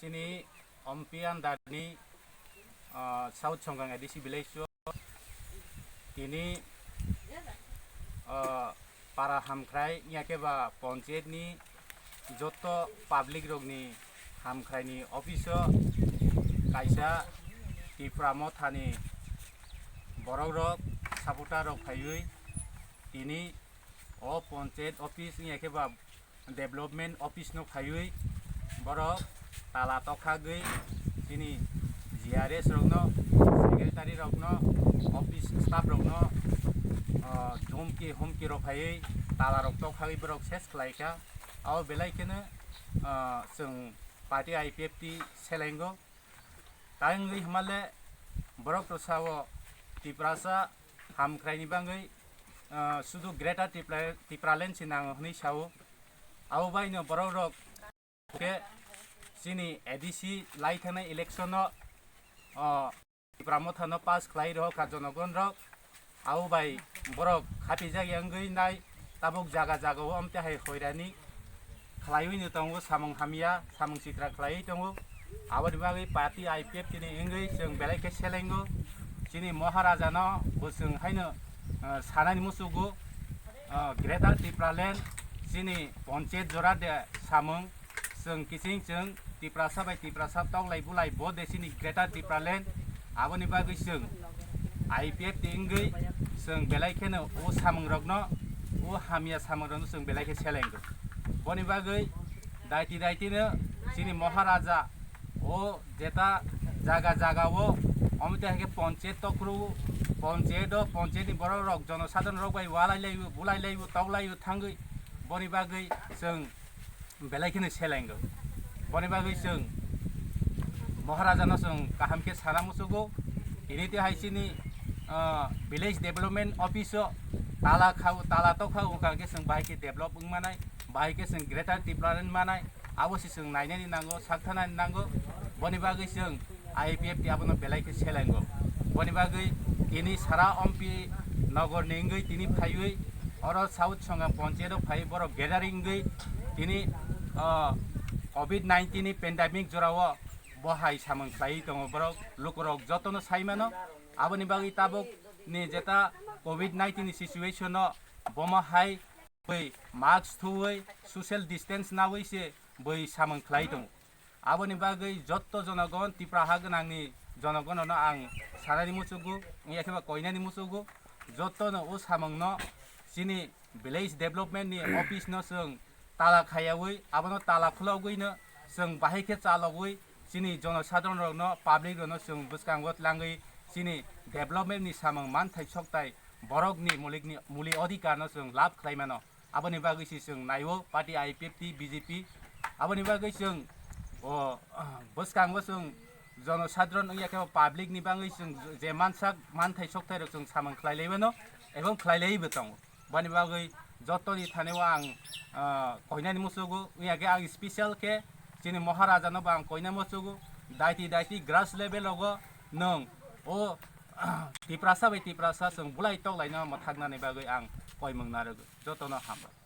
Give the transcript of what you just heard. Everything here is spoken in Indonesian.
sini ompian dari South Chonggang edisi Bilesu kini para hamkrai nyakeba ponjet ni joto public rog ni hamkrai ni office kaisa Tipramo thani borok rok saputa rok phaiui kini o ponjet office nyakeba development office no phaiui borok tala tokhagui kini GRS rok no secretary rok no office staff rok no homki rok phaiui tala rok tokhagui borok ses khlaika abo belai kene जों party IPFT selengo tangui hmale borok to sawo tiprasa hamkraini bangai sudu greater tipralen sinang hni sawo abo bai no borok rok ke sini ADC laithana election no tipramo thano pass khlai ro ka jonogon rok abo bai borok khati jagi angui nai tabuk jaga jaga o amte hai khoirani khlaiui ni tongo samung hamia samung sitra khlai tongo abadi bagai party IPF kini engui जों belai ke selengo sini maharaja no busung haino sanani musugo greater tipralen sini ponjet jora de samung जों kising जों tiprasa bai tiprasa tong lai bulai bo de sini greater tipralen aboni bagai जों IPF engui जों belai ke no o samung rok no o hamia samung rok no जों belai ke selengo boni bagai daiti no sini maharaja o jeta jaga jaga o omite hake ponjet tokru ponjet ni borok rok jonosadhan rok bai walai lai bulai lai toglai thangui boni bagai जों belai kene selengo boni bagai जों maharaja no जों kaham ke sara musugo ini te haisini village development office tala tokhau ka ke जों bahai ke develop manai bahai ke जों greater tipralen manai आवश्य जों नायनायनि नांगौ साखथानायनि नांगौ बनि बागै जों IPF आबोनो बेलायके सेलेंगो बनि बागै इनि सारा एमपी नगर नेंगै तिनि फायुइ अरो साउथ संगा पञ्चायत फाइ बर गेदारिंगै तिनि कोभिड-19 नि पेन्डेमिक जराव बहाय सामन खाइ दङ बर लोकरक जतनो साइमानो आबोनि बागै ताबक नि जेता कोभिड-19 नि सिचुएशन बमा हाय बै मास्क थुवै सोशल डिस्टेंस नावैसे बै सामन खाइ दङ आबोनि बागै जत्तो जनगण तिप्राहा गोनांनि जनगणनो आं सारानि मुसुगु याखेबा कयनानि मुसुगु जत्तोनो ओ सामंनो सिनि विलेज डेभलपमेन्ट नि अफिस न जों ताला खायावै आबोनो ताला खुलावगैनो जों बाहायके चालगै सिनि जनसाधारण रनो पाब्लिक रनो जों बुसकांगत लांगै सिनि डेभलपमेन्ट नि सामं मान थाइसकताय बरकनि मुलि अधिकार न जों लाभ खालायमानो आबोनि बागै जों नायो पार्टी IPFT BJP आबोनि बागै जों बुसकांगो जों जनसाधारण याखेबा पाब्लिक नि बागै जों जे मान थाइसकताय जों सामं खालायलायबानो एबं खालायलायबो दङ बनि बागै जत्तनि थानायाव आं कयनानि मुसुगु याके आं स्पेशल के जोंनि महाराजानो आं कयना मुसुगु दाइति ग्रास लेभेल लगो नों ओ तिप्रासा बै तिप्रासा जों बुलाय तगलायनो थांनानै बागै आं कय मोंनारो जत्तनो हामबाय।